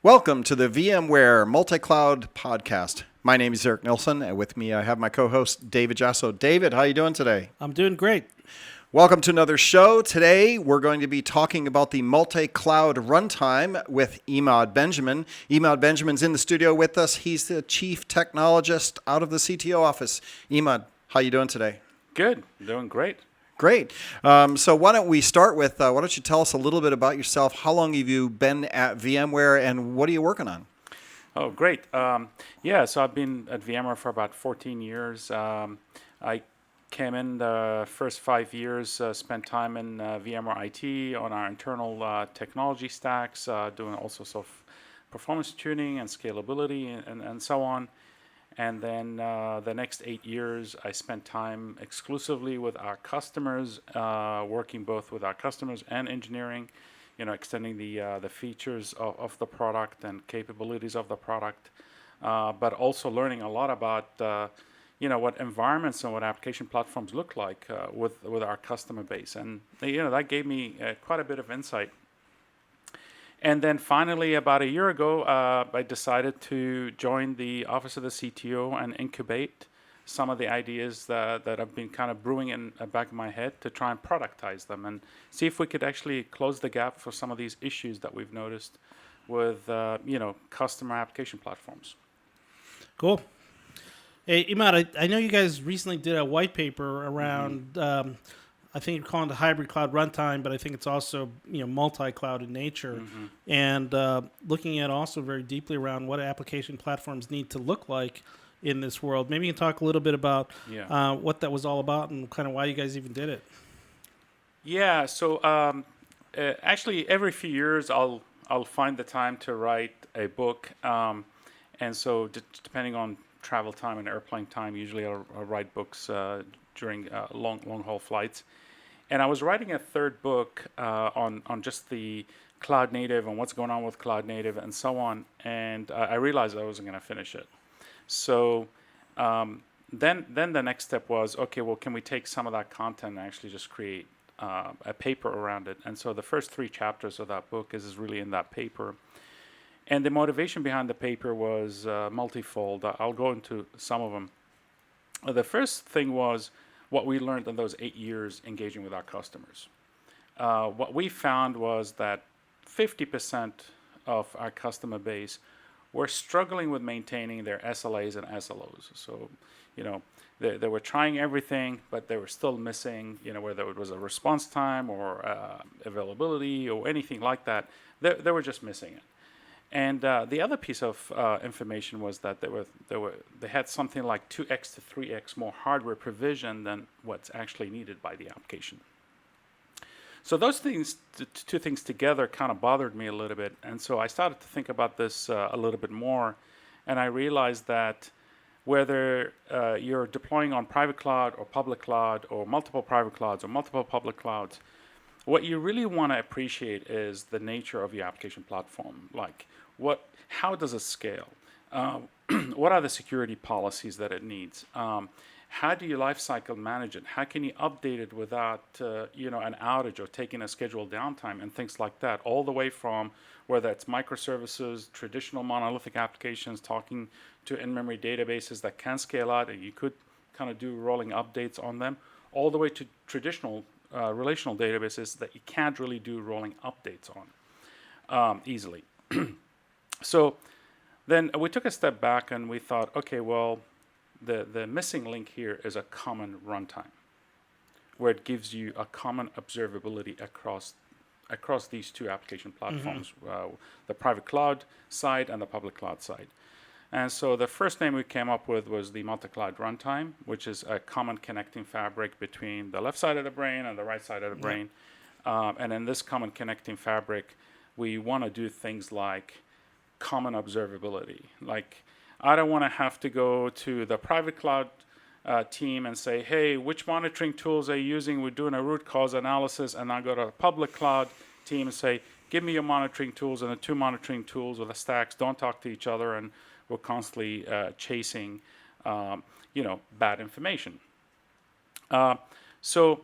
Welcome to the VMware Multi-Cloud Podcast. My name is Eric Nilsson, and with me I have my co-host David Jasso. David, how are you doing today? I'm doing great. Welcome to another show. Today we're going to be talking about the multi-cloud runtime with Emad Benjamin. Emad Benjamin's in the studio with us. He's the chief technologist out of the Cto Office. Emad, how are you doing today? Good. Doing great. Great. So why don't we start with, why don't you tell us a little bit about yourself? How long have you been at VMware and what are you working on? Oh, great. So I've been at VMware for about 14 years. I came in the first 5 years, spent time in VMware IT on our internal technology stacks, doing all sorts of performance tuning and scalability and so on. And then the next 8 years, I spent time exclusively with our customers, working both with our customers and engineering, extending the features of the product and capabilities of the product, but also learning a lot about, what environments and what application platforms look like with our customer base. And, that gave me quite a bit of insight. And then finally, about a year ago, I decided to join the Office of the CTO and incubate some of the ideas that have been kind of brewing in the back of my head to try and productize them and see if we could actually close the gap for some of these issues that we've noticed with, customer application platforms. Cool. Hey, Emad, I know you guys recently did a white paper around, I think you're calling it the hybrid cloud runtime, but I think it's also multi-cloud in nature, and looking at also very deeply around what application platforms need to look like in this world. Maybe you can talk a little bit about what that was all about and kind of why you guys even did it. Yeah. So actually, every few years I'll find the time to write a book, and so depending on travel time and airplane time, usually I'll write books during long haul flights. And I was writing a third book on just the cloud native and what's going on with cloud native and so on. And I realized I wasn't going to finish it. So then the next step was, okay, well, can we take some of that content and actually just create a paper around it? And so the first 3 chapters of that book is really in that paper. And the motivation behind the paper was multifold. I'll go into some of them. The first thing was what we learned in those 8 years engaging with our customers. What we found was that 50% of our customer base were struggling with maintaining their SLAs and SLOs. So, they were trying everything, but they were still missing, whether it was a response time or availability or anything like that, they were just missing it. And the other piece of information was that they had something like 2x to 3x more hardware provision than what's actually needed by the application. So those things, two things together, kind of bothered me a little bit, and so I started to think about this a little bit more, and I realized that whether you're deploying on private cloud or public cloud or multiple private clouds or multiple public clouds, what you really want to appreciate is the nature of your application platform. Like, how does it scale? What are the security policies that it needs? How do you lifecycle manage it? How can you update it without, an outage or taking a scheduled downtime and things like that? All the way from whether it's microservices, traditional monolithic applications, talking to in-memory databases that can scale out, and you could kind of do rolling updates on them, all the way to traditional relational databases that you can't really do rolling updates on easily. So then we took a step back and we thought, okay, well, the missing link here is a common runtime, where it gives you a common observability across these 2 application platforms, the private cloud side and the public cloud side. And so the first name we came up with was the multi-cloud runtime, which is a common connecting fabric between the left side of the brain and the right side of the brain. And in this common connecting fabric, we want to do things like common observability. Like, I don't want to have to go to the private cloud team and say, hey, which monitoring tools are you using? We're doing a root cause analysis. And I go to the public cloud team and say, give me your monitoring tools, and the 2 monitoring tools or the stacks don't talk to each other, and we're constantly chasing, bad information. So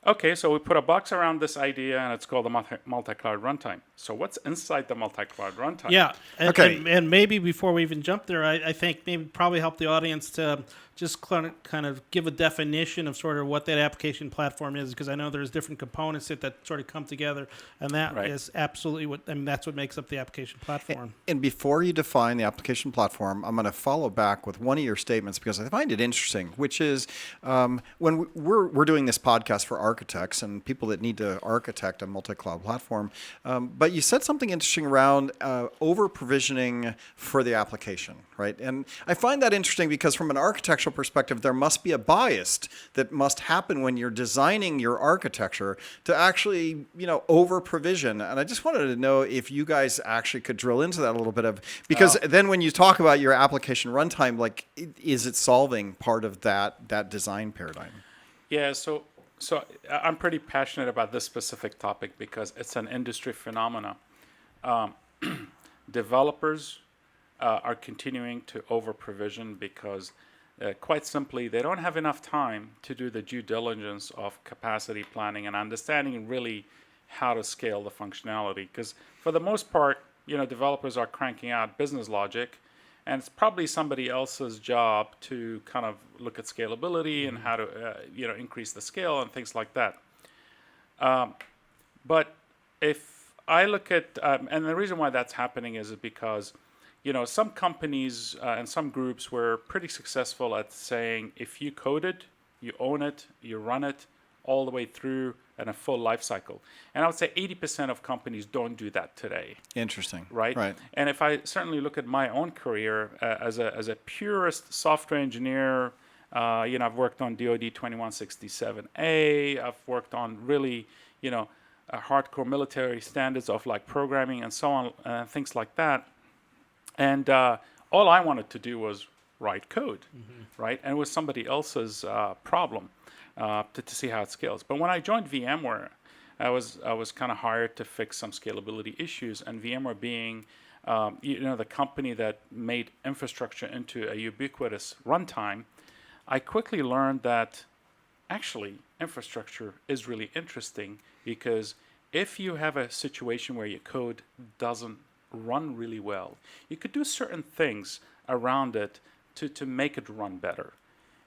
Okay, so we put a box around this idea, and it's called the multi-cloud runtime. So what's inside the multi-cloud runtime? Yeah. And, Okay. and maybe before we even jump there, I think maybe probably help the audience to just kind of give a definition of sort of what that application platform is, because I know there's different components that sort of come together, and that Right. is absolutely that's what makes up the application platform. And before you define the application platform, I'm going to follow back with one of your statements because I find it interesting, which is when we're doing this podcast for architects and people that need to architect a multi-cloud platform, but you said something interesting around over-provisioning for the application, right? And I find that interesting because from an architectural perspective, there must be a bias that must happen when you're designing your architecture to actually, over-provision. And I just wanted to know if you guys actually could drill into that a little bit because then when you talk about your application runtime, like, is it solving part of that design paradigm? Yeah, so I'm pretty passionate about this specific topic because it's an industry phenomena. Developers are continuing to over-provision because, quite simply, they don't have enough time to do the due diligence of capacity planning and understanding really how to scale the functionality. Because for the most part, developers are cranking out business logic, and it's probably somebody else's job to kind of look at scalability and how to, increase the scale and things like that. But if I look at, and the reason why that's happening is because, some companies and some groups were pretty successful at saying, if you code it, you own it, you run it all the way through and a full life cycle. And I would say 80% of companies don't do that today. Interesting. Right? And if I certainly look at my own career as a purist software engineer, I've worked on DoD 2167A. I've worked on really, hardcore military standards of like programming and so on, things like that. And all I wanted to do was write code, right? And it was somebody else's problem to see how it scales. But when I joined VMware, I was kind of hired to fix some scalability issues. And VMware being, the company that made infrastructure into a ubiquitous runtime, I quickly learned that actually infrastructure is really interesting because if you have a situation where your code doesn't run really well, you could do certain things around it to make it run better.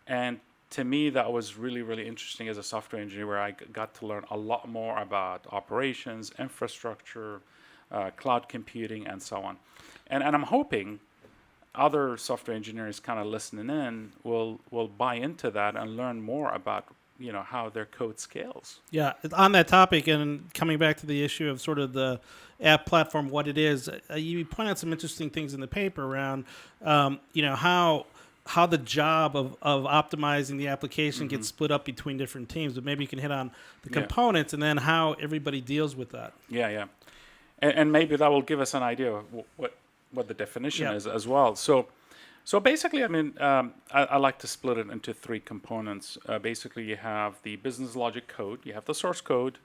And to me, that was really, really interesting as a software engineer, where I got to learn a lot more about operations, infrastructure, cloud computing, and so on. And I'm hoping other software engineers kind of listening in will buy into that and learn more about how their code scales. Yeah, on that topic, and coming back to the issue of sort of the app platform, what it is, you point out some interesting things in the paper around, how the job of optimizing the application gets split up between different teams. But maybe you can hit on the components and then how everybody deals with that. Yeah. And maybe that will give us an idea of what the definition is as well. So basically, I mean, I like to split it into three components. Basically, you have the business logic code. You have the source code.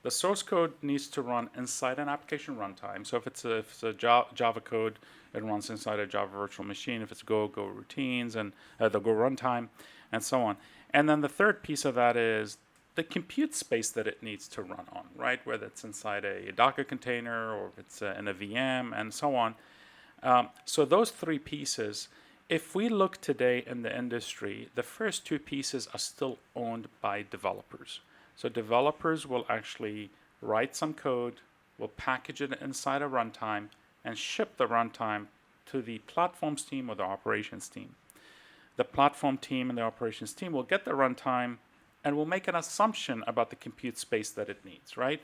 The source code needs to run inside an application runtime. So if it's a Java code, it runs inside a Java virtual machine. If it's Go routines and the Go runtime, and so on. And then the third piece of that is the compute space that it needs to run on, right? Whether it's inside a Docker container or if it's in a VM and so on. So those three pieces, if we look today in the industry, the first two pieces are still owned by developers. So developers will actually write some code, will package it inside a runtime, and ship the runtime to the platforms team or the operations team. The platform team and the operations team will get the runtime and will make an assumption about the compute space that it needs, right?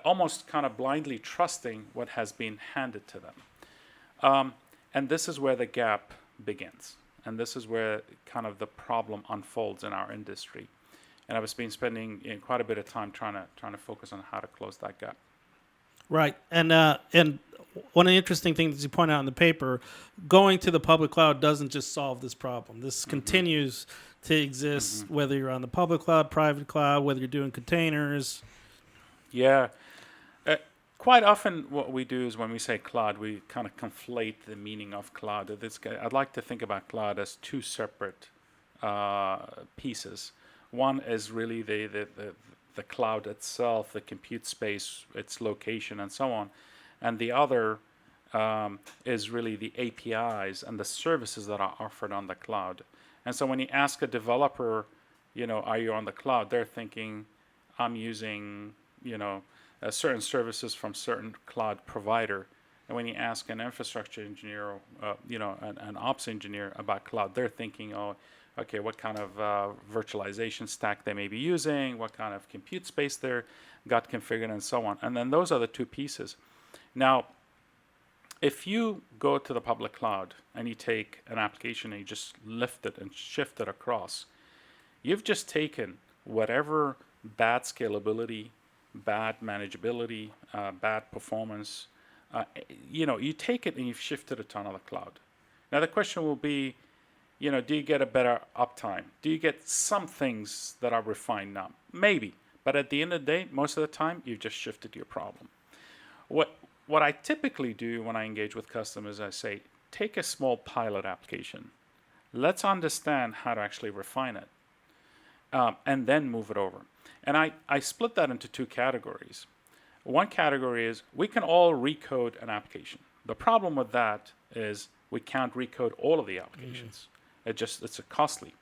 Almost kind of blindly trusting what has been handed to them. And this is where the gap begins. And this is where kind of the problem unfolds in our industry. And I've been spending quite a bit of time trying to focus on how to close that gap. Right, and one of the interesting things you point out in the paper, going to the public cloud doesn't just solve this problem. This continues to exist whether you're on the public cloud, private cloud, whether you're doing containers. Yeah. Quite often what we do is when we say cloud, we kind of conflate the meaning of cloud. I'd like to think about cloud as two separate pieces. One is really the cloud itself, the compute space, its location, and so on. And the other is really the APIs and the services that are offered on the cloud. And so when you ask a developer, are you on the cloud? They're thinking, I'm using, certain services from certain cloud provider. And when you ask an infrastructure engineer, an ops engineer about cloud, they're thinking, oh, okay, what kind of virtualization stack they may be using, what kind of compute space they're got configured, and so on. And then those are the two pieces. Now, if you go to the public cloud and you take an application and you just lift it and shift it across, you've just taken whatever bad scalability, bad manageability, bad performance, you take it and you've shifted it to another cloud. Now the question will be, do you get a better uptime? Do you get some things that are refined now? Maybe, but at the end of the day, most of the time, you've just shifted your problem. What I typically do when I engage with customers, I say, take a small pilot application. Let's understand how to actually refine it, and then move it over. And I split that into two categories. One category is we can all recode an application. The problem with that is we can't recode all of the applications. It's a costly.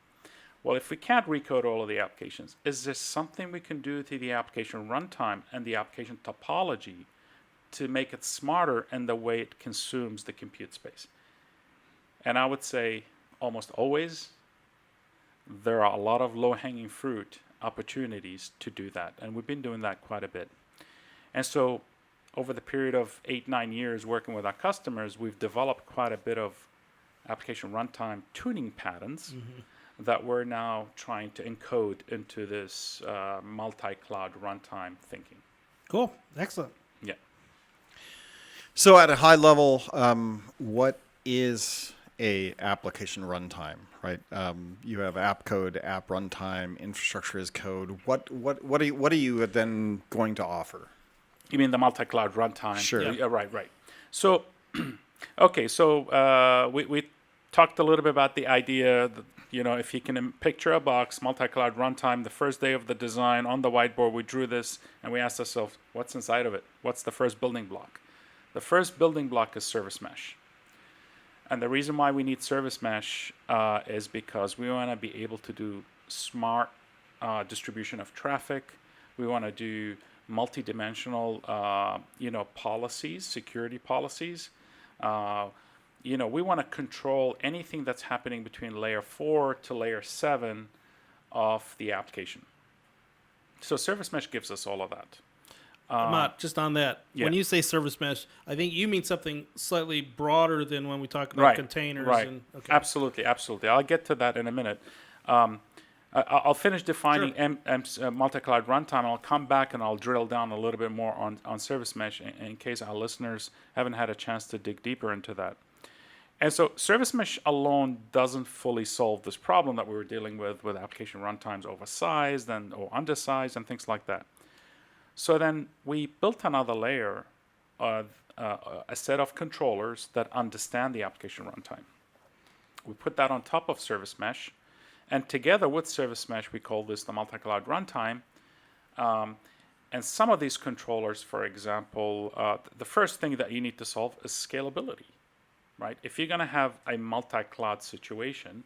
Well, if we can't recode all of the applications, is there something we can do to the application runtime and the application topology to make it smarter in the way it consumes the compute space? And I would say almost always there are a lot of low-hanging fruit opportunities to do that. And we've been doing that quite a bit. And so over the period of 8-9 years working with our customers, we've developed quite a bit of application runtime tuning patterns that we're now trying to encode into this multi-cloud runtime thinking. Cool. Excellent. Yeah. So at a high level, what is a application runtime, right? You have app code, app runtime, infrastructure as code. What are you then going to offer? You mean the multi-cloud runtime? Sure. Yeah, right. So, okay, so we talked a little bit about the idea that, if you can picture a box, multi-cloud runtime, the first day of the design on the whiteboard, we drew this and we asked ourselves, what's inside of it? What's the first building block? The first building block is service mesh. And the reason why we need service mesh is because we want to be able to do smart distribution of traffic. We want to do multi-dimensional, policies, security policies. We want to control anything that's happening between layer 4 to layer 7 of the application. So service mesh gives us all of that. Emad, just on that, yeah. When you say service mesh, I think you mean something slightly broader than when we talk about containers. Right. And, okay. Absolutely. I'll get to that in a minute. I'll finish defining multi-cloud runtime. I'll come back and I'll drill down a little bit more on service mesh in case our listeners haven't had a chance to dig deeper into that. And so service mesh alone doesn't fully solve this problem that we were dealing with application runtimes oversized or undersized and things like that. So then we built another layer of a set of controllers that understand the application runtime. We put that on top of service mesh, and together with service mesh, we call this the multi-cloud runtime. And some of these controllers, for example, the first thing that you need to solve is scalability, right? If you're going to have a multi-cloud situation,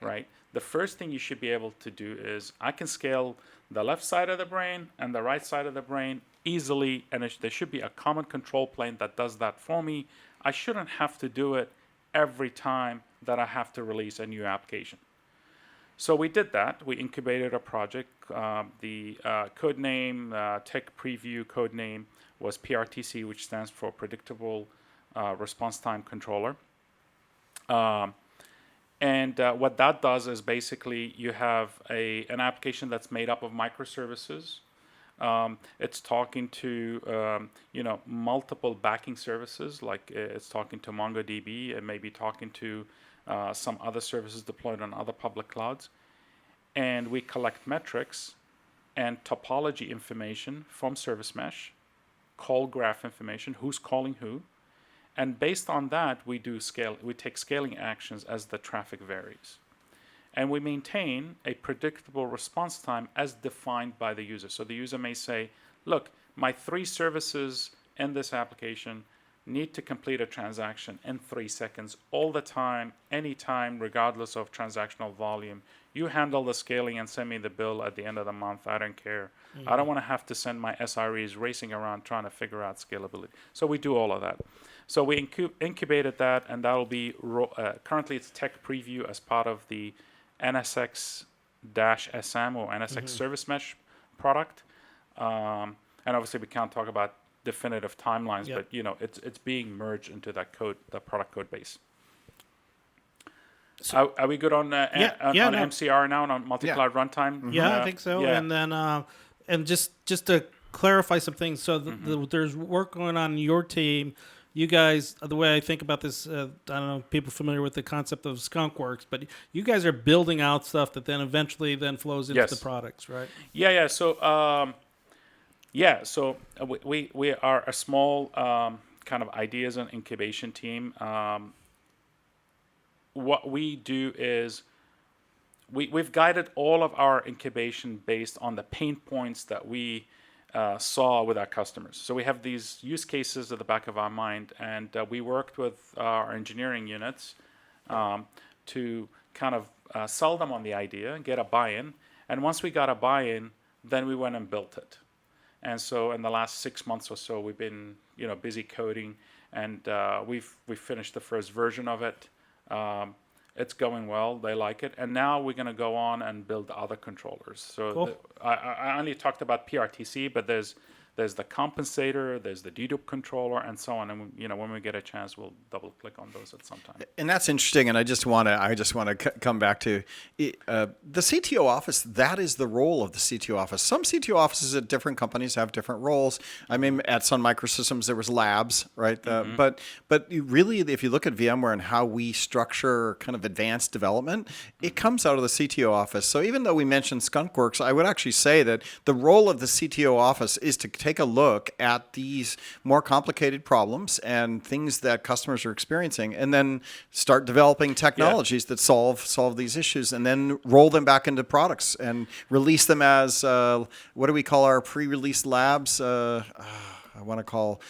right, the first thing you should be able to do is I can scale the left side of the brain and the right side of the brain easily, and there should be a common control plane that does that for me. I shouldn't have to do it every time that I have to release a new application. So we did that. We incubated a project. The code name, tech preview code name was PRTC, which stands for Predictable Response Time Controller. And what that does is basically you have an application that's made up of microservices. It's talking to multiple backing services, like it's talking to MongoDB, and maybe talking to some other services deployed on other public clouds. And we collect metrics and topology information from service mesh, call graph information, who's calling who. And based on that, we take scaling actions as the traffic varies. and we maintain a predictable response time as defined by the user. So the user may say, look, my 3 services in this application need to complete a transaction in 3 seconds all the time, anytime, regardless of transactional volume. You handle the scaling and send me the bill at the end of the month. I don't care. I don't want to have to send my SREs racing around trying to figure out scalability. So we do all of that. So we incubated that, and that will be currently it's tech preview as part of the NSX-SM or NSX Service Mesh product. And obviously we can't talk about definitive timelines, but it's being merged into that code, the product code base. So are we good on MCR now and on multi-cloud runtime? Yeah, I think so. Yeah. And then and just to clarify some things, so there's work going on in your team. You guys, the way I think about this, I don't know if people are familiar with the concept of skunkworks, but you guys are building out stuff that then eventually then flows into the products, right? Yeah. So so we are a small kind of ideas and incubation team. What we do is we've guided all of our incubation based on the pain points that we saw with our customers. So we have these use cases at the back of our mind, and we worked with our engineering units to kind of sell them on the idea and get a buy-in. And once we got a buy-in, then we went and built it. And so in the last 6 months or so, we've been busy coding, and we've finished the first version of it. It's going well. They like it. And now we're going to go on and build other controllers. So cool. I only talked about PRTC, but there's the compensator, there's the dedupe controller, and so on. And when we get a chance, we'll double click on those at some time. And that's interesting. And I just want to come back to the CTO office. That is the role of the CTO office. Some CTO offices at different companies have different roles. I mean, at Sun Microsystems there was labs, right? But really, if you look at VMware and how we structure kind of advanced development, it comes out of the CTO office. So even though we mentioned skunkworks, I would actually say that the role of the CTO office is to take a look at these more complicated problems and things that customers are experiencing, and then start developing technologies that solve these issues, and then roll them back into products and release them as what do we call our pre-release labs? I want to call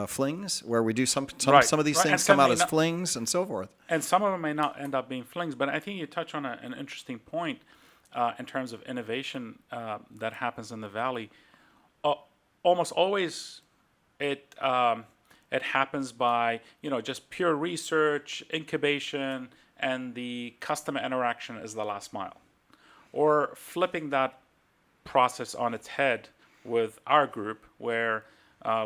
flings, where we do some of these things come out as flings and so forth. And some of them may not end up being flings, but I think you touch on an interesting point in terms of innovation that happens in the Valley. Almost always it happens by just pure research, incubation, and the customer interaction is the last mile. Or flipping that process on its head with our group, where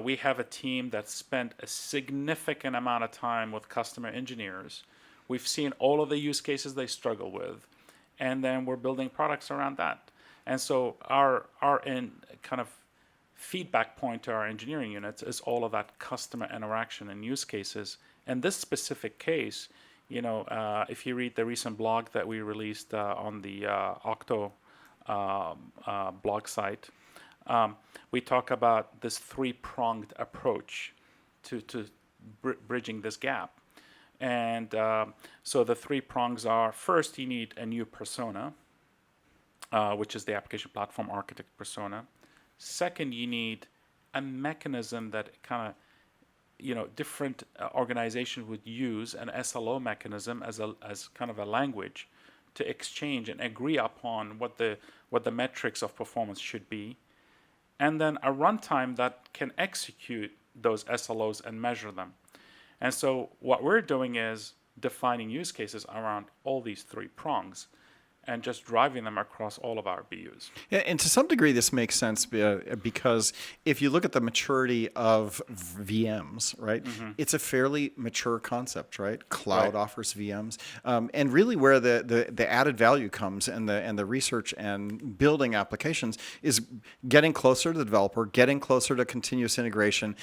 we have a team that spent a significant amount of time with customer engineers. We've seen all of the use cases they struggle with, and then we're building products around that. And so our kind of feedback point to our engineering units is all of that customer interaction and use cases. In this specific case, if you read the recent blog that we released on the Cto blog site, we talk about this 3-pronged approach to bridging this gap. And so the 3 prongs are: first, you need a new persona, which is the application platform architect persona. Second, you need a mechanism that kind of, different organizations would use, an SLO mechanism as kind of a language to exchange and agree upon what the metrics of performance should be. And then a runtime that can execute those SLOs and measure them. And so what we're doing is defining use cases around all these 3 prongs and just driving them across all of our BUs. Yeah, and to some degree, this makes sense because if you look at the maturity of VMs, right, it's a fairly mature concept, right? Cloud offers VMs, and really where the added value comes and the research and building applications is getting closer to the developer, getting closer to continuous integration,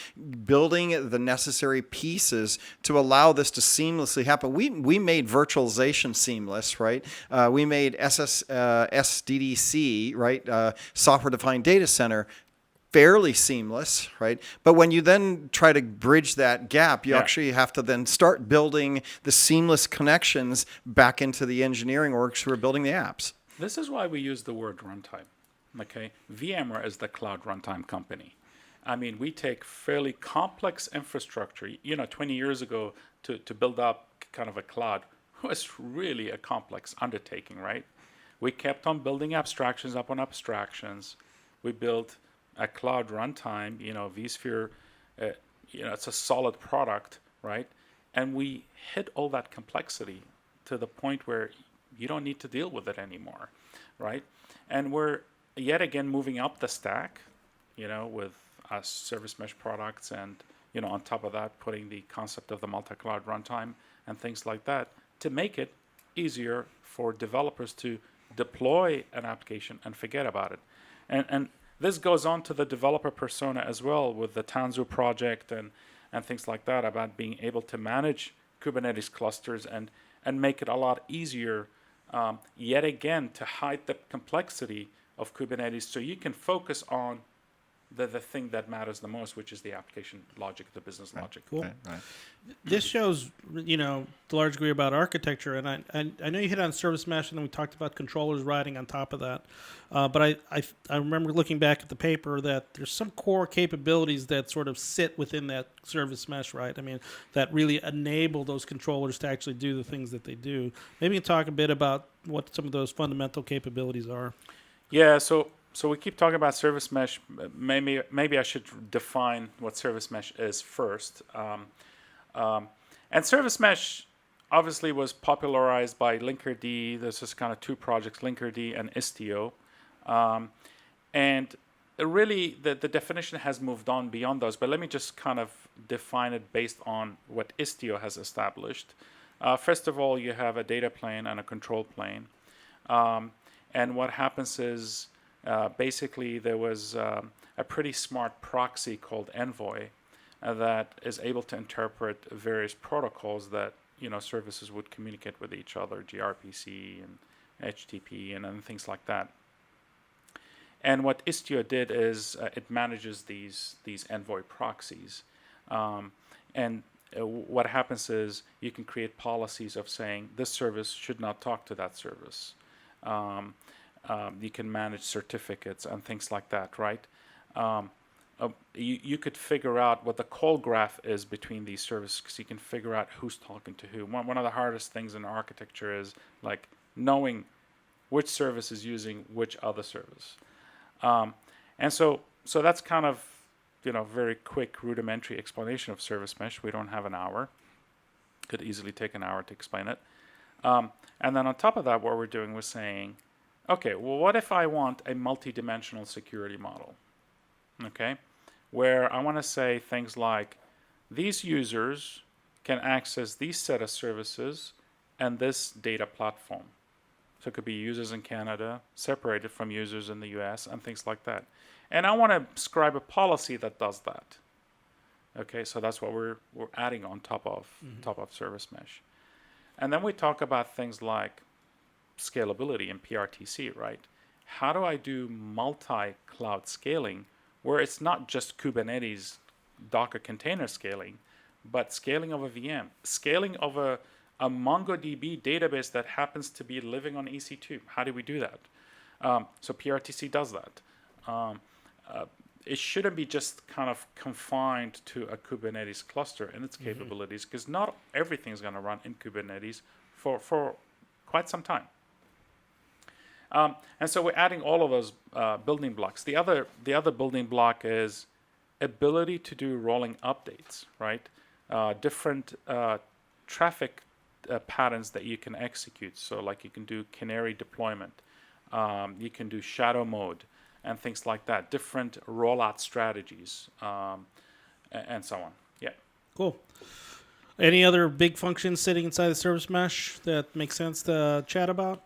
building the necessary pieces to allow this to seamlessly happen. We made virtualization seamless, right? We made SDDC, right, software-defined data center, fairly seamless, right? But when you then try to bridge that gap, you actually have to then start building the seamless connections back into the engineering orgs who are building the apps. This is why we use the word runtime. Okay, VMware is the cloud runtime company. I mean, we take fairly complex infrastructure. 20 years ago, to build up kind of a cloud was really a complex undertaking, right? We kept on building abstractions upon abstractions. We built a cloud runtime, vSphere, it's a solid product, right? And we hit all that complexity to the point where you don't need to deal with it anymore, right? And we're yet again moving up the stack, with our service mesh products, and on top of that, putting the concept of the multi-cloud runtime and things like that to make it easier for developers to deploy an application and forget about it. And this goes on to the developer persona as well, with the Tanzu project and things like that, about being able to manage Kubernetes clusters and make it a lot easier, yet again, to hide the complexity of Kubernetes so you can focus on the thing that matters the most, which is the application logic, the business logic. Cool. Right. This shows, to a large degree about architecture, and I know you hit on service mesh, and then we talked about controllers riding on top of that. But I remember looking back at the paper that there's some core capabilities that sort of sit within that service mesh, right? I mean, that really enable those controllers to actually do the things that they do. Maybe you can talk a bit about what some of those fundamental capabilities are. Yeah, so we keep talking about service mesh. Maybe I should define what service mesh is first. And service mesh obviously was popularized by Linkerd. There's just kind of two projects, Linkerd and Istio. And really, the definition has moved on beyond those. But let me just kind of define it based on what Istio has established. First of all, you have a data plane and a control plane. And what happens is, basically, there was a pretty smart proxy called Envoy that is able to interpret various protocols that services would communicate with each other, gRPC and HTTP and things like that. And what Istio did is it manages these Envoy proxies. And what happens is you can create policies of saying this service should not talk to that service. You can manage certificates and things like that, right? You could figure out what the call graph is between these services, because you can figure out who's talking to who. One of the hardest things in architecture is like knowing which service is using which other service. And so that's kind of very quick rudimentary explanation of service mesh. We don't have an hour. Could easily take an hour to explain it. And then on top of that, what we're doing was saying, okay, well, what if I want a multi-dimensional security model? Okay, where I want to say things like these users can access these set of services and this data platform. So it could be users in Canada separated from users in the US and things like that. And I want to scribe a policy that does that. Okay, so that's what we're adding on top of service mesh. And then we talk about things like scalability and PRTC, right? How do I do multi-cloud scaling where it's not just Kubernetes Docker container scaling, but scaling of a VM, scaling of a MongoDB database that happens to be living on EC2? How do we do that? So PRTC does that. It shouldn't be just kind of confined to a Kubernetes cluster and its capabilities, because not everything is going to run in Kubernetes for quite some time. And so we're adding all of those building blocks. The other building block is ability to do rolling updates, right? Different traffic patterns that you can execute. So like you can do canary deployment. You can do shadow mode and things like that. Different rollout strategies and so on. Yeah. Cool. Any other big functions sitting inside the service mesh that make sense to chat about?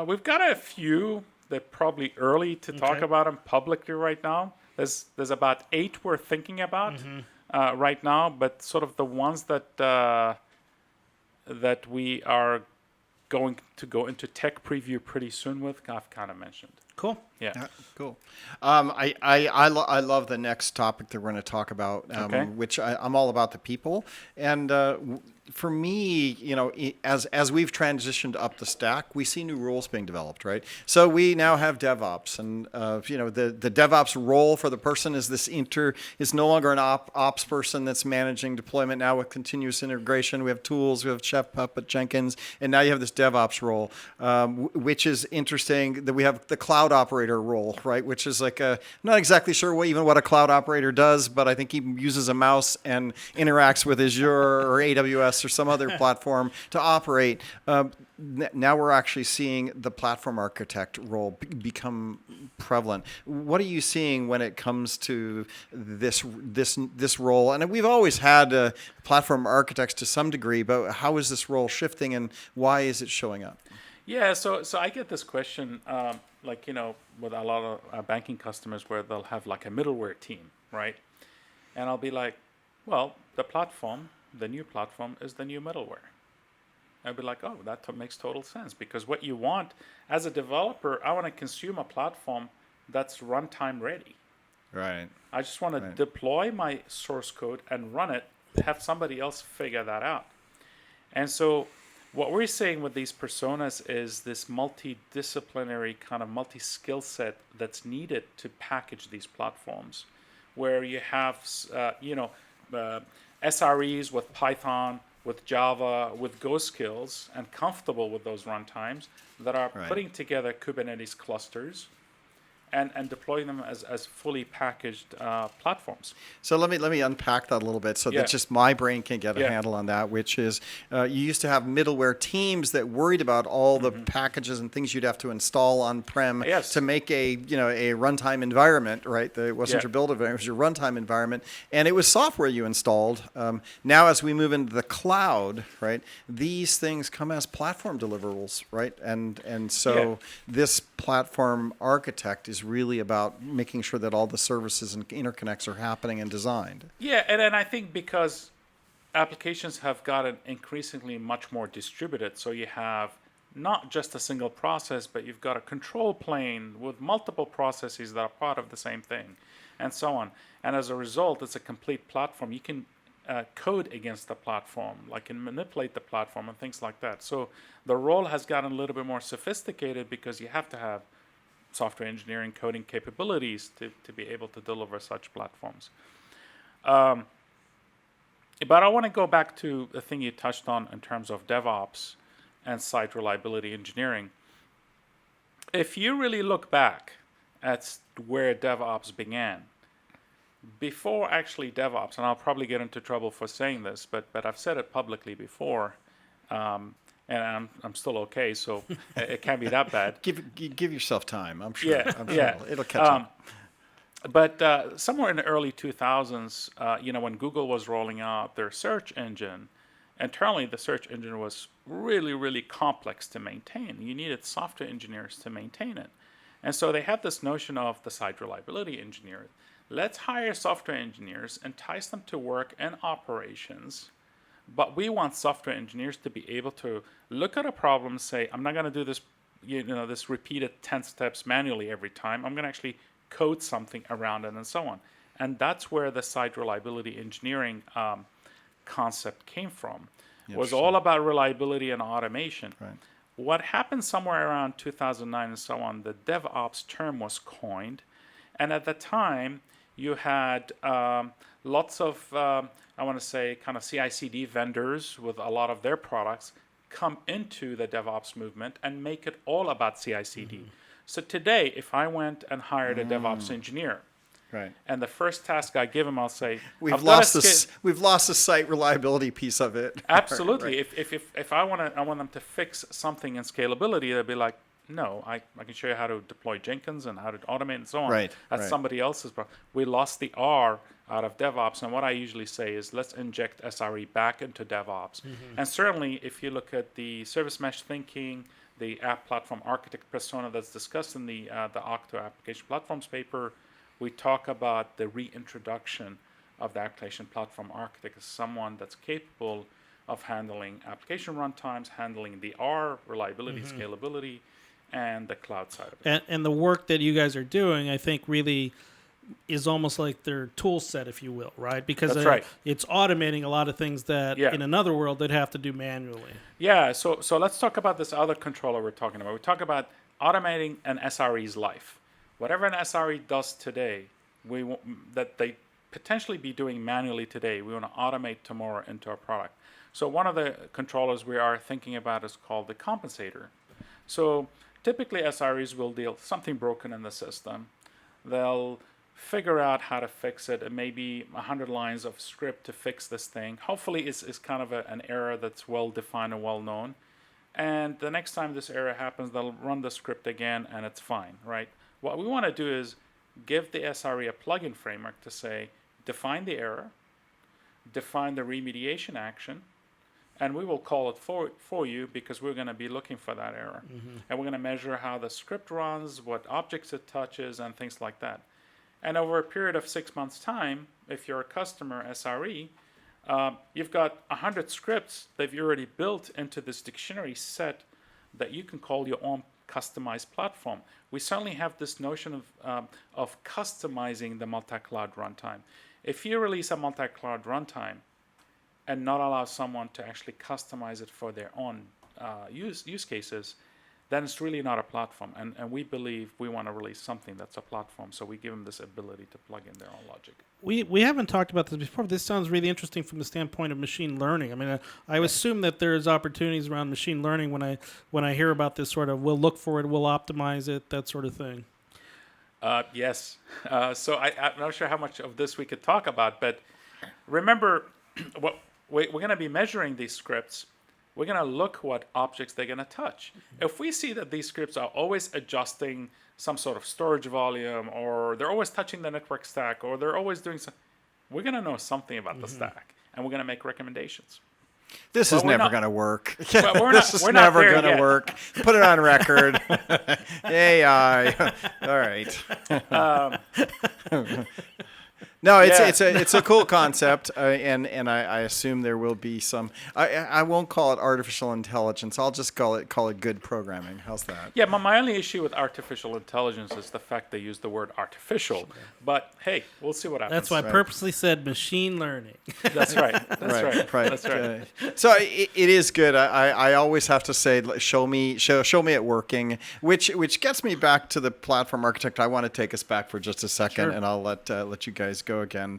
We've got a few that probably early to talk about them publicly right now. There's about 8 we're thinking about right now, but sort of the ones that we are going to go into tech preview pretty soon with, I've kind of mentioned. Cool. Yeah. Cool. I love the next topic that we're going to talk about, Okay. which I'm all about the people. And for me, as we've transitioned up the stack, we see new roles being developed, right? So we now have DevOps, and the DevOps role for the person is no longer an ops person that's managing deployment now with continuous integration. We have tools, we have Chef, Puppet, Jenkins, and now you have this DevOps role, which is interesting. That we have the cloud operator role, right? Which is like I'm not exactly sure what a cloud operator does, but I think he uses a mouse and interacts with Azure or AWS or some other platform to operate. Now we're actually seeing the platform architect role become prevalent. What are you seeing when it comes to this role? And we've always had platform architects to some degree, but how is this role shifting, and why is it showing up? Yeah, so I get this question, with a lot of banking customers where they'll have like a middleware team, right? And I'll be like, well, the new platform is the new middleware. I'd be like, oh, that makes total sense, because what you want as a developer, I want to consume a platform that's runtime ready. Right. I just want to deploy my source code and run it, have somebody else figure that out. And so what we're seeing with these personas is this multidisciplinary kind of multi-skill set that's needed to package these platforms, where you have, SREs with Python, with Java, with Go skills, and comfortable with those runtimes that are putting together Kubernetes clusters and deploying them as fully packaged platforms. So let me unpack that a little bit so that just my brain can get a handle on that, which is you used to have middleware teams that worried about all the packages and things you'd have to install on-prem to make a runtime environment, right? It wasn't your build environment, it was your runtime environment, and it was software you installed. Now as we move into the cloud, right, these things come as platform deliverables, right? And so this platform architect is really about making sure that all the services and interconnects are happening and designed. Yeah, and I think because applications have gotten increasingly much more distributed, so you have not just a single process, but you've got a control plane with multiple processes that are part of the same thing, and so on. And as a result, it's a complete platform. You can code against the platform, and manipulate the platform and things like that. So the role has gotten a little bit more sophisticated because you have to have software engineering coding capabilities to be able to deliver such platforms. But I want to go back to the thing you touched on in terms of DevOps and site reliability engineering. If you really look back at where DevOps began, before actually DevOps, and I'll probably get into trouble for saying this, but I've said it publicly before, and I'm still okay, so it can't be that bad. Give yourself time. I'm sure. Yeah, I'm sure it'll catch up. But somewhere in the early 2000s, when Google was rolling out their search engine, internally the search engine was really, really complex to maintain. You needed software engineers to maintain it. And so they had this notion of the site reliability engineer. Let's hire software engineers, entice them to work in operations, but we want software engineers to be able to look at a problem and say, I'm not going to do this, this repeated 10 steps manually every time. I'm going to actually code something around it and so on. And that's where the site reliability engineering concept came from. It was all about reliability and automation. Right. What happened somewhere around 2009 and so on, the DevOps term was coined. And at the time, you had lots of, I want to say, kind of CI/CD vendors with a lot of their products come into the DevOps movement and make it all about CI/CD. So today, if I went and hired a DevOps engineer, and the first task I give him, I'll say, we've lost the site reliability piece of it. Absolutely. If I want them to fix something in scalability, they'll be like, no, I can show you how to deploy Jenkins and how to automate and so on. That's somebody else's problem. We lost the R out of DevOps, and what I usually say is let's inject SRE back into DevOps. And certainly, if you look at the service mesh thinking, the app platform architect persona that's discussed in the Cto application platforms paper, we talk about the reintroduction of the application platform architect as someone that's capable of handling application runtimes, handling the R, reliability, scalability, and the cloud side of it. And the work that you guys are doing, I think, really is almost like their tool set, if you will, right? Because That's right. it's automating a lot of things that Yeah. in another world they'd have to do manually. Yeah, so let's talk about this other controller we're talking about. We talk about automating an SRE's life. Whatever an SRE does today, that they potentially be doing manually today, we want to automate tomorrow into our product. So one of the controllers we are thinking about is called the compensator. So typically SREs will deal with something broken in the system. They'll figure out how to fix it, and maybe 100 lines of script to fix this thing. Hopefully it's kind of an error that's well defined and well known. And the next time this error happens, they'll run the script again and it's fine, right? What we want to do is give the SRE a plugin framework to say, define the error, define the remediation action, and we will call it for you because we're going to be looking for that error. And we're going to measure how the script runs, what objects it touches, and things like that. And over a period of 6 months' time, if you're a customer SRE, you've got 100 scripts that you've already built into this dictionary set that you can call your own customized platform. We certainly have this notion of customizing the multi-cloud runtime. If you release a multi-cloud runtime and not allow someone to actually customize it for their own use cases, then it's really not a platform. And we believe we want to release something that's a platform, so we give them this ability to plug in their own logic. We haven't talked about this before, but this sounds really interesting from the standpoint of machine learning. I mean, I assume that there's opportunities around machine learning when I hear about this sort of, we'll look for it, we'll optimize it, that sort of thing. Yes. So I'm not sure how much of this we could talk about, but remember, what we're going to be measuring these scripts. We're going to look what objects they're going to touch. If we see that these scripts are always adjusting some sort of storage volume, or they're always touching the network stack, or they're always doing something, we're going to know something about the stack, and we're going to make recommendations. This is never going to work. We're this is never going to work. Put it on record. AI. All right. No, it's a cool concept, and I assume there will be some. I won't call it artificial intelligence. I'll just call it good programming. How's that? Yeah, my only issue with artificial intelligence is the fact they use the word artificial. But hey, we'll see what happens. That's why I purposely said machine learning. That's right. That's right. That's right. So it is good. I always have to say, show me it working, which gets me back to the platform architect. I want to take us back for just a second, Sure. and I'll let you guys go again.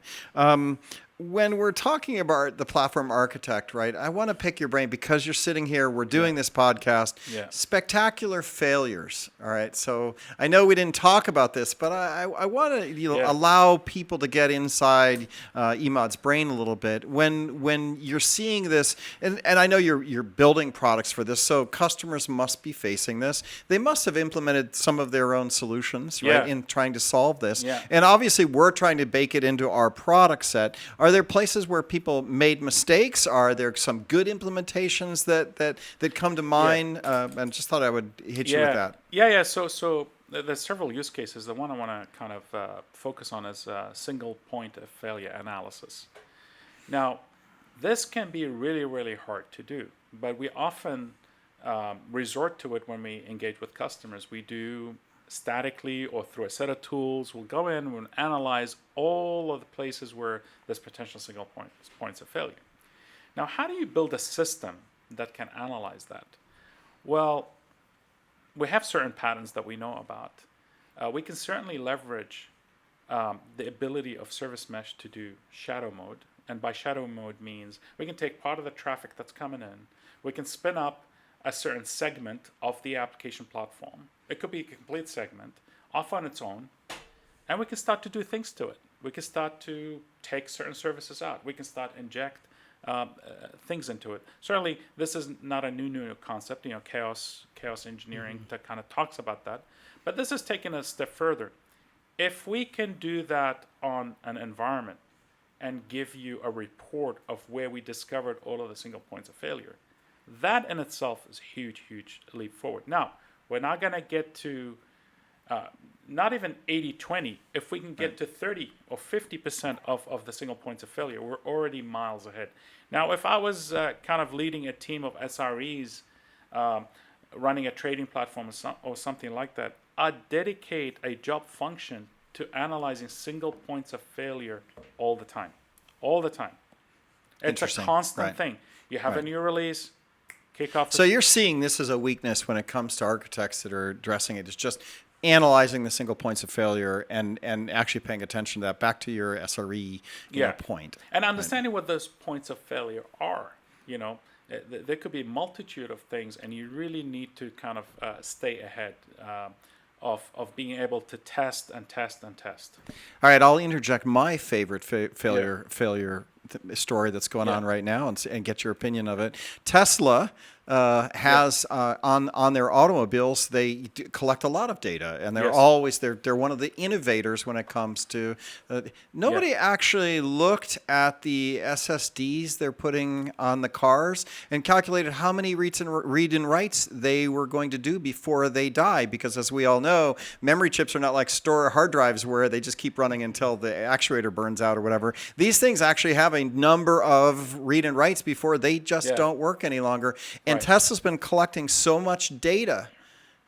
When we're talking about the platform architect, right, I want to pick your brain because you're sitting here, we're doing this podcast. Yeah. Spectacular failures, all right? So I know we didn't talk about this, but I want to allow people to get inside Emad's brain a little bit. When you're seeing this, and I know you're building products for this, so customers must be facing this. They must have implemented some of their own solutions, right, in trying to solve this. Yeah. And obviously, we're trying to bake it into our product set. Are there places where people made mistakes? Are there some good implementations that come to mind? And just thought I would hit you with that. Yeah. So there's several use cases. The one I want to kind of focus on is single point of failure analysis. Now, this can be really, really hard to do, but we often resort to it when we engage with customers. We do statically or through a set of tools. We'll go in, we'll analyze all of the places where there's potential single points of failure. Now, how do you build a system that can analyze that? Well, we have certain patterns that we know about. We can certainly leverage the ability of Service Mesh to do shadow mode. And by shadow mode means we can take part of the traffic that's coming in. We can spin up a certain segment of the application platform. It could be a complete segment off on its own, and we can start to do things to it. We can start to take certain services out. We can start inject things into it. Certainly, this is not a new concept. Chaos engineering that kind of talks about that. But this is taking a step further. If we can do that on an environment and give you a report of where we discovered all of the single points of failure, that in itself is a huge leap forward. Now, we're not going to get to not even 80-20. If we can get to 30 or 50% of the single points of failure, we're already miles ahead. Now, if I was kind of leading a team of SREs, running a trading platform or something like that, I dedicate a job function to analyzing single points of failure all the time. All the time. It's a Interesting. constant Right. thing. You have a Right. new release, kick off. So you're seeing this as a weakness when it comes to architects that are addressing it. It's just analyzing the single points of failure and actually paying attention to that. Back to your SRE point. And understanding what those points of failure are. There could be a multitude of things, and you really need to kind of stay ahead of being able to test and test and test. All right, I'll interject my favorite failure story that's going on right now and get your opinion of it. Tesla has on their automobiles, they collect a lot of data, and they're always they're one of the innovators when it comes to nobody actually looked at the SSDs they're putting on the cars and calculated how many read and writes they were going to do before they die, because as we all know, memory chips are not like hard drives where they just keep running until the actuator burns out or whatever. These things actually have a number of read and writes before they just don't work any longer. And Tesla's been collecting so much data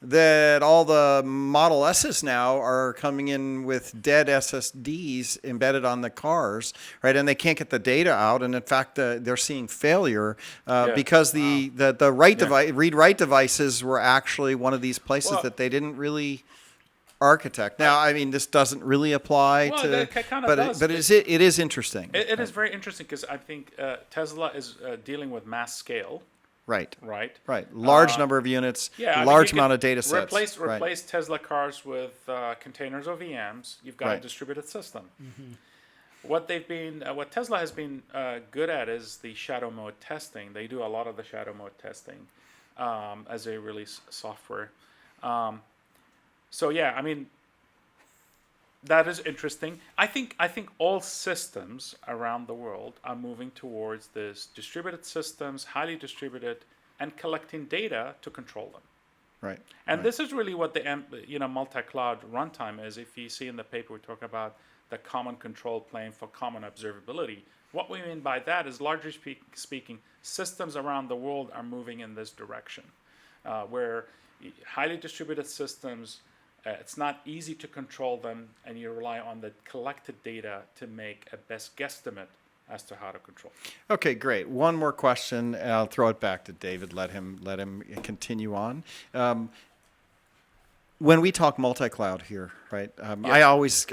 that all the Model S's now are coming in with dead SSDs embedded on the cars, right? And they can't get the data out. And in fact, they're seeing failure because the read-write devices were actually one of these places that they didn't really architect. Now, I mean, this doesn't really apply but it is interesting. It is very interesting because I think Tesla is dealing with mass scale. Right. Right. Large number of units, large amount of data sets. Replace Tesla cars with containers or VMs. You've got a distributed system. Mm-hmm. What Tesla has been good at is the shadow mode testing. They do a lot of the shadow mode testing as they release software. That is interesting. I think all systems around the world are moving towards this distributed systems, highly distributed, and collecting data to control them. Right. And this is really what the multi-cloud runtime is. If you see in the paper, we talk about the common control plane for common observability. What we mean by that is, largely speaking, systems around the world are moving in this direction, where highly distributed systems, it's not easy to control them, and you rely on the collected data to make a best guesstimate as to how to control. Okay, great. One more question, and I'll throw it back to David. Let him continue on. When we talk multi-cloud here, right? I always,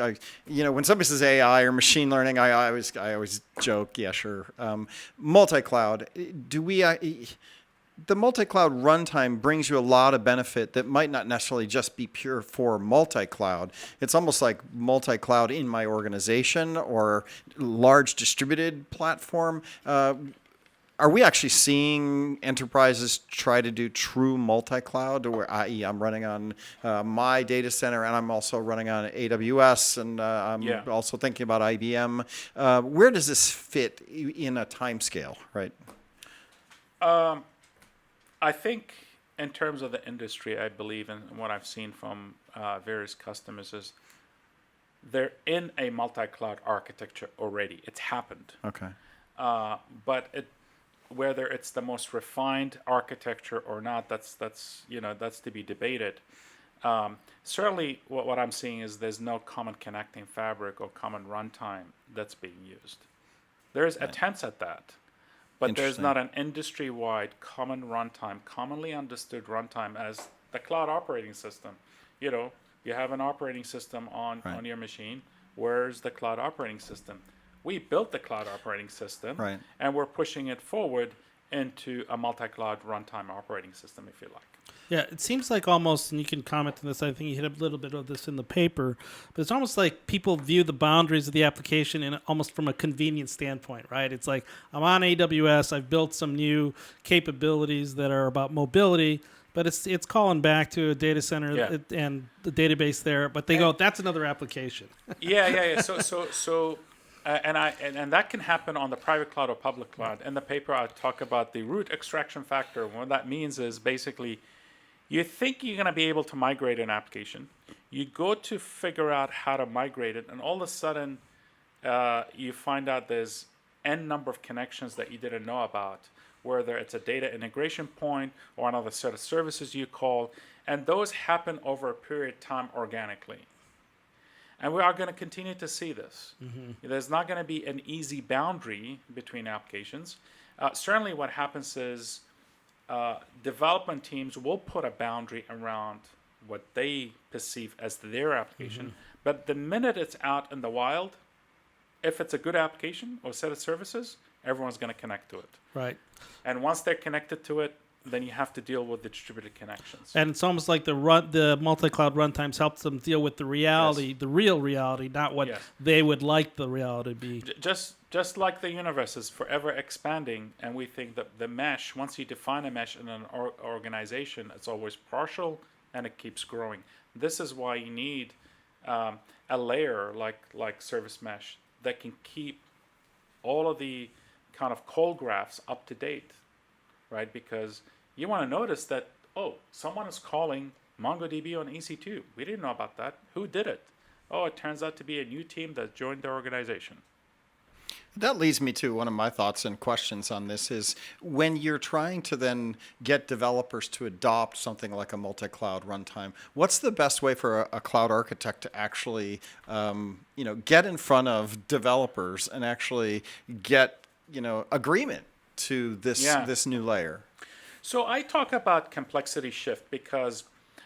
when somebody says AI or machine learning, I always joke, yeah, sure. Multi-cloud. The multi-cloud runtime brings you a lot of benefit that might not necessarily just be pure for multi-cloud. It's almost like multi-cloud in my organization or large distributed platform. Are we actually seeing enterprises try to do true multi-cloud, where, i.e., I'm running on my data center and I'm also running on AWS and I'm also thinking about IBM? Where does this fit in a timescale, right? I think in terms of the industry, I believe, and what I've seen from various customers is they're in a multi-cloud architecture already. It's happened. Okay. But whether it's the most refined architecture or not, that's to be debated. Certainly, what I'm seeing is there's no common connecting fabric or common runtime that's being used. There's attempts at that. But there's not an industry-wide common runtime, commonly understood runtime as the cloud operating system. You have an operating system on your machine. Where's the cloud operating system? We built the cloud operating system, and we're pushing it forward into a multi-cloud runtime operating system, if you like. Yeah, it seems like almost, and you can comment on this, I think you hit a little bit of this in the paper, but it's almost like people view the boundaries of the application in almost from a convenience standpoint, right? It's like, I'm on AWS, I've built some new capabilities that are about mobility, but it's calling back to a data center and the database there, but they go, that's another application. Yeah. So and that can happen on the private cloud or public cloud. In the paper, I talk about the root extraction factor. What that means is basically, you think you're going to be able to migrate an application. You go to figure out how to migrate it, and all of a sudden, you find out there's n number of connections that you didn't know about, whether it's a data integration point or another set of services you call, and those happen over a period of time organically. And we are going to continue to see this. There's not going to be an easy boundary between applications. Certainly what happens is development teams will put a boundary around what they perceive as their application. But the minute it's out in the wild, if it's a good application or set of services, everyone's going to connect to it. Right. And once they're connected to it, then you have to deal with the distributed connections. And it's almost like the multi-cloud runtimes helps them deal with the reality, the real reality, not what they would like the reality to be. Just like the universe is forever expanding, and we think that the mesh, once you define a mesh in an organization, it's always partial and it keeps growing. This is why you need a layer like service mesh that can keep all of the kind of call graphs up to date, right? Because you want to notice that, someone is calling MongoDB on EC2. We didn't know about that. Who did it? It turns out to be a new team that joined the organization. That leads me to one of my thoughts and questions on this is when you're trying to then get developers to adopt something like a multi-cloud runtime, what's the best way for a cloud architect to actually, get in front of developers and actually get, agreement to this new layer? So I talk about complexity shift because,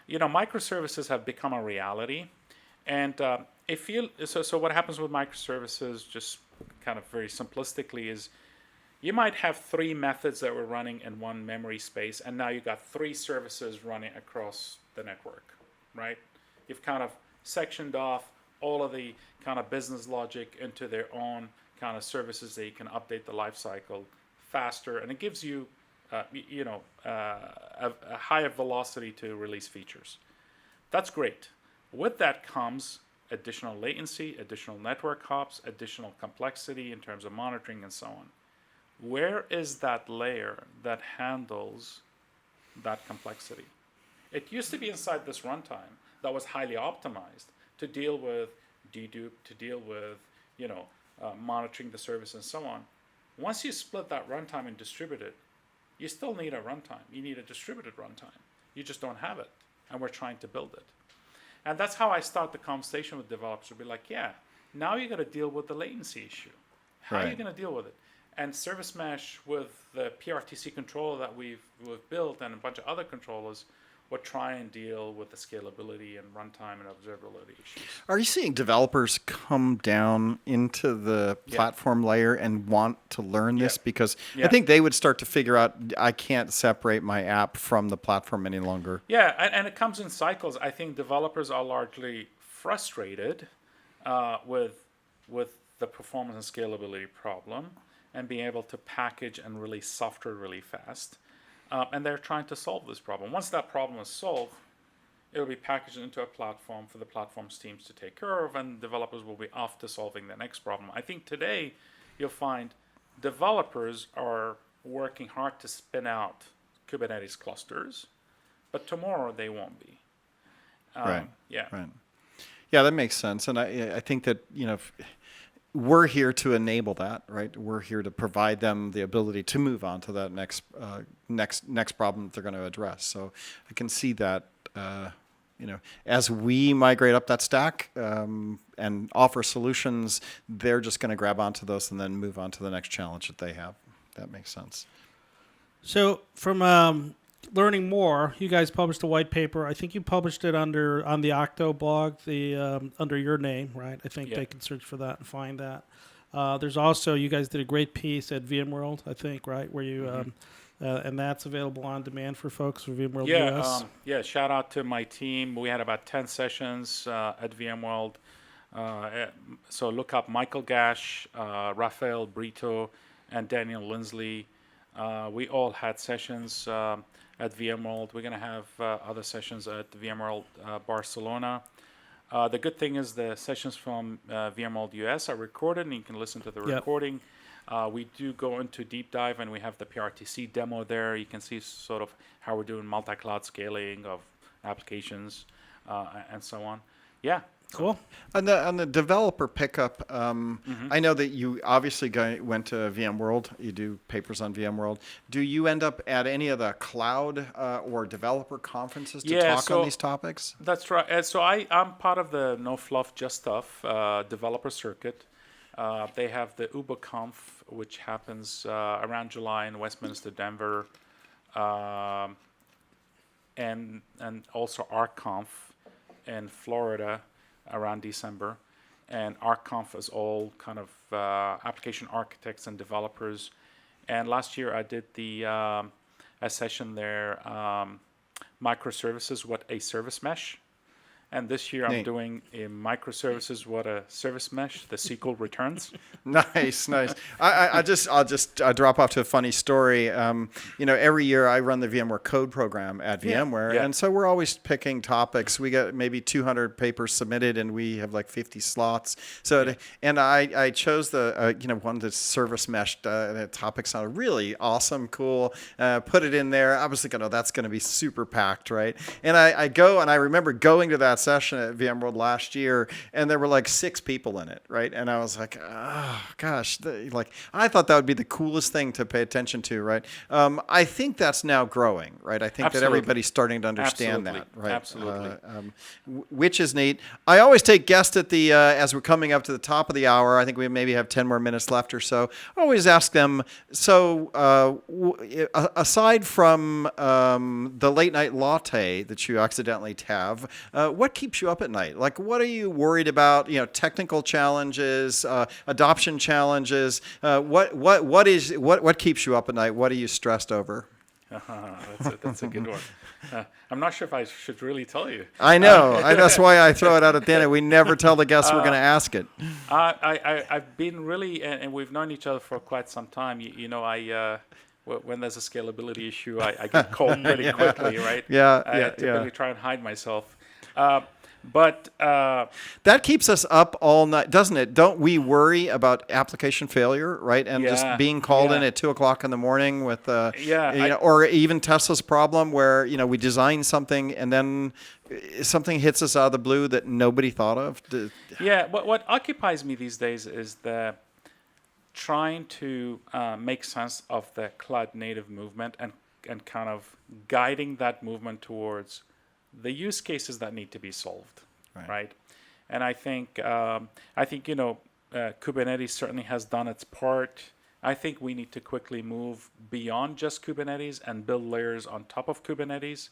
microservices have become a reality. And so what happens with microservices, just kind of very simplistically, is you might have 3 methods that were running in one memory space, and now you've got 3 services running across the network, right? You've kind of sectioned off all of the kind of business logic into their own kind of services that you can update the lifecycle faster, and it gives you, a higher velocity to release features. That's great. With that comes additional latency, additional network hops, additional complexity in terms of monitoring and so on. Where is that layer that handles that complexity? It used to be inside this runtime that was highly optimized to deal with dedupe, to deal with, monitoring the service and so on. Once you split that runtime and distribute it, you still need a runtime. You need a distributed runtime. You just don't have it, and we're trying to build it. And that's how I start the conversation with developers. We'll be like, now you got to deal with the latency issue. How are you going to deal with it? And Service Mesh with the PRTC controller that we've built and a bunch of other controllers would try and deal with the scalability and runtime and observability issues. Are you seeing developers come down into the platform layer and want to learn this? Because I think they would start to figure out, I can't separate my app from the platform any longer. Yeah, and it comes in cycles. I think developers are largely frustrated with the performance and scalability problem and being able to package and release software really fast. And they're trying to solve this problem. Once that problem is solved, it'll be packaged into a platform for the platform's teams to take care of, and developers will be off to solving the next problem. I think today you'll find developers are working hard to spin out Kubernetes clusters, but tomorrow they won't be. Right. Yeah. Right. Yeah, that makes sense. And I think that, we're here to enable that, right? We're here to provide them the ability to move on to that next problem that they're going to address. So I can see that, as we migrate up that stack and offer solutions, they're just going to grab onto those and then move on to the next challenge that they have. That makes sense. So from learning more, you guys published a white paper. I think you published it on the Cto blog, under your name, right? I think they can search for that and find that. There's also, you guys did a great piece at VMworld, I think, right? Where you and that's available on demand for folks for VMworld US. Shout out to my team. We had about 10 sessions at VMworld. So look up Michael Gash, Rafael Brito, and Daniel Lindsley. We all had sessions at VMworld. We're going to have other sessions at VMworld Barcelona. The good thing is the sessions from VMworld US are recorded, and you can listen to the recording. We do go into deep dive, and we have the PRTC demo there. You can see sort of how we're doing multi-cloud scaling of applications and so on. Yeah. Cool. On the developer pickup, I know that you obviously went to VMworld. You do papers on VMworld. Do you end up at any of the cloud or developer conferences to talk on these topics? That's right. I'm part of the No Fluff Just Stuff developer circuit. They have the UberConf, which happens around July in Westminster, Denver, and also ArcConf in Florida around December. And ArcConf is all kind of application architects and developers. And last year I did a session there, microservices, what a service mesh. And this year I'm doing a microservices, what a service mesh, the SQL returns. Nice. I'll just drop off to a funny story. Every year I run the VMware code program at VMware, and so we're always picking topics. We got maybe 200 papers submitted, and we have like 50 slots. So, and I chose the one that's service mesh. The topic sounded really awesome, cool. Put it in there. I was thinking, that's going to be super packed, right? And I go, and I remember going to that session at VMworld last year, and there were like 6 people in it, right? And I was like, oh gosh, I thought that would be the coolest thing to pay attention to, right? I think that's now growing, right? I think that everybody's starting to understand that, right? Absolutely. Which is neat. I always take guests at the as we're coming up to the top of the hour. I think we maybe have 10 more minutes left or so. I always ask them, so aside from the late night latte that you accidentally have, what keeps you up at night? Like, what are you worried about? Technical challenges, adoption challenges. What keeps you up at night? What are you stressed over? That's a good one. I'm not sure if I should really tell you. I know. That's why I throw it out at the end. We never tell the guests we're going to ask it. I've been really, and we've known each other for quite some time. When there's a scalability issue, I get cold pretty quickly, right? I typically try and hide myself. But that keeps us up all night, doesn't it? Don't we worry about application failure, right? And just being called in at 2:00 in the morning with, or even Tesla's problem where we design something and then something hits us out of the blue that nobody thought of. What occupies me these days is trying to make sense of the cloud native movement and kind of guiding that movement towards the use cases that need to be solved, right? And I think Kubernetes certainly has done its part. I think we need to quickly move beyond just Kubernetes and build layers on top of Kubernetes.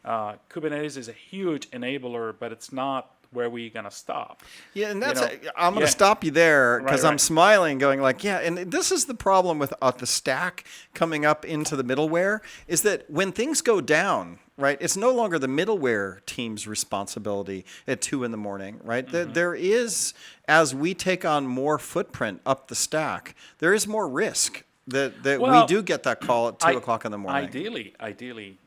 Kubernetes is a huge enabler, but it's not where we're going to stop. Yeah, and I'm going to stop you there because I'm smiling going and this is the problem with the stack coming up into the middleware is that when things go down, right, it's no longer the middleware team's responsibility at 2 in the morning, right? Mm-hmm. There is, as we take on more footprint up the stack, there is more risk that we do get that call at 2:00 in the morning. Ideally,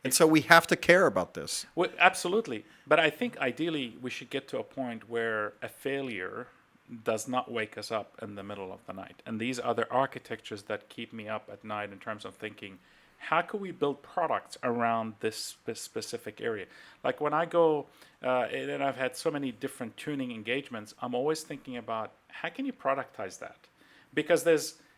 and so we have to care about this. Well, absolutely. But I think ideally we should get to a point where a failure does not wake us up in the middle of the night. And these are the architectures that keep me up at night in terms of thinking, how can we build products around this specific area? Like when I go, and I've had so many different tuning engagements, I'm always thinking about how can you productize that? Because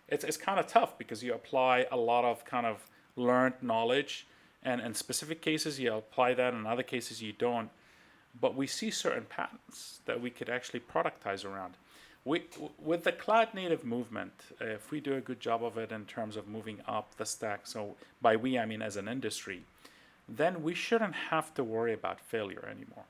it's kind of tough because you apply a lot of kind of learned knowledge. And in specific cases, you apply that. In other cases, you don't. But we see certain patterns that we could actually productize around. With the cloud native movement, if we do a good job of it in terms of moving up the stack, so by we, I mean as an industry, then we shouldn't have to worry about failure anymore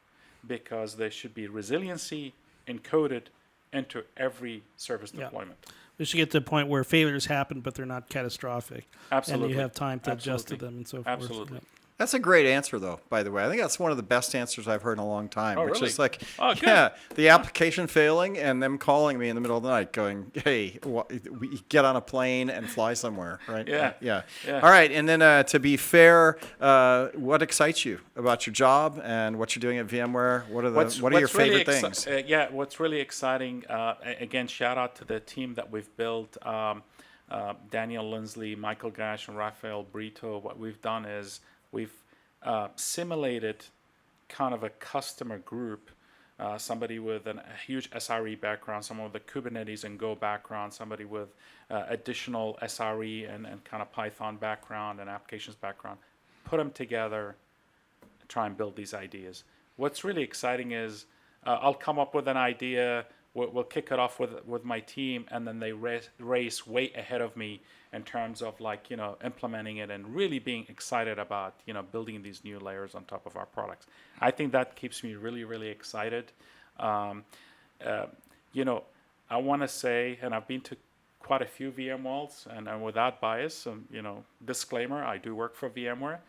because there should be resiliency encoded into every service deployment. We should get to a point where failures happen, but they're not catastrophic. Absolutely. And you have time to adjust to them and so forth. Absolutely. That's a great answer, though, by the way. I think that's one of the best answers I've heard in a long time. Which really? Is like, good. The application failing and them calling me in the middle of the night going, hey, we get on a plane and fly somewhere, right? Yeah. All right, and then to be fair, what excites you about your job and what you're doing at VMware? What are your favorite things? What's really exciting, again, shout out to the team that we've built, Daniel Lindsley, Michael Gash, and Rafael Brito. What we've done is we've simulated kind of a customer group. Somebody with a huge SRE background, someone with a Kubernetes and Go background, somebody with additional SRE and kind of Python background and applications background. Put them together, try and build these ideas. What's really exciting is I'll come up with an idea, we'll kick it off with my team, and then they race way ahead of me in terms of implementing it and really being excited about building these new layers on top of our products. I think that keeps me really, really excited. I want to say, and I've been to quite a few VMworlds, and without bias, disclaimer, I do work for VMware.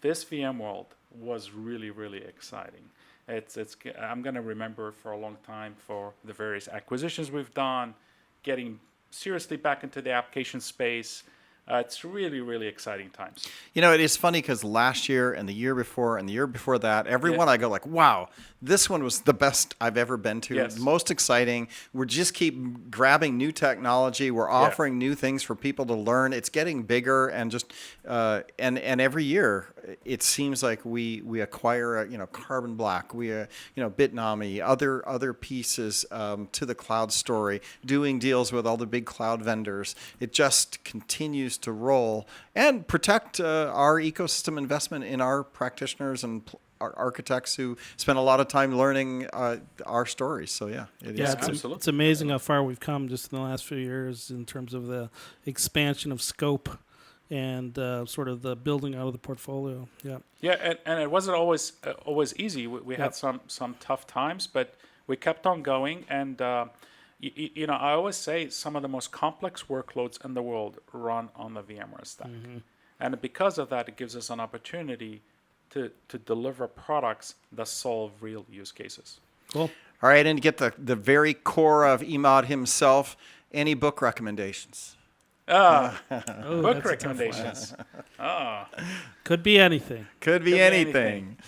This VMworld was really, really exciting. I'm going to remember it for a long time for the various acquisitions we've done, getting seriously back into the application space. It's really, really exciting times. It is funny because last year and the year before and the year before that, every one I go like, wow, this one was the best I've ever been to. Yes. Most exciting. We just keep grabbing new technology. We're offering new things for people to learn. It's getting bigger and just and every year it seems like we acquire Carbon Black, Bitnami, other pieces to the cloud story, doing deals with all the big cloud vendors. It just continues to roll and protect our ecosystem investment in our practitioners and our architects who spend a lot of time learning our stories. So absolutely. It's amazing how far we've come just in the last few years in terms of the expansion of scope and sort of the building out of the portfolio. Yeah, and it wasn't always easy. We had some tough times, but we kept on going. And I always say some of the most complex workloads in the world run on the VMware stack. Mm-hmm. And because of that, it gives us an opportunity to deliver products that solve real use cases. Cool. All right, and to get the very core of Emad himself, any book recommendations? Book recommendations. Could be anything. Could be anything.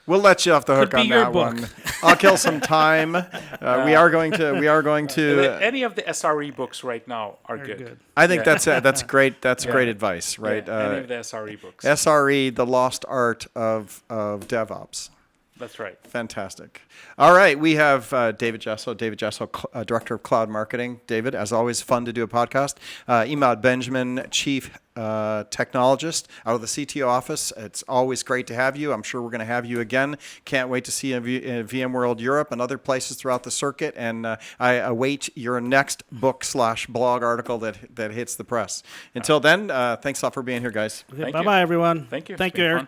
We'll let you off the hook on that one. I'll kill some time. We are going to. Any of the SRE books right now are good. I think that's great. That's great advice, right? Any of the SRE books. SRE, the lost art of DevOps. That's right. Fantastic. All right, we have David Gesso, Director of Cloud Marketing. David, as always, fun to do a podcast. Emad Benjamin, Chief Technologist out of the Cto Office. It's always great to have you. I'm sure we're going to have you again. Can't wait to see you in VMworld Europe and other places throughout the circuit. And I await your next book/blog article that hits the press. Until then, thanks a lot for being here, guys. Bye-bye, everyone. Thank you. Thank you, Eric. Fun.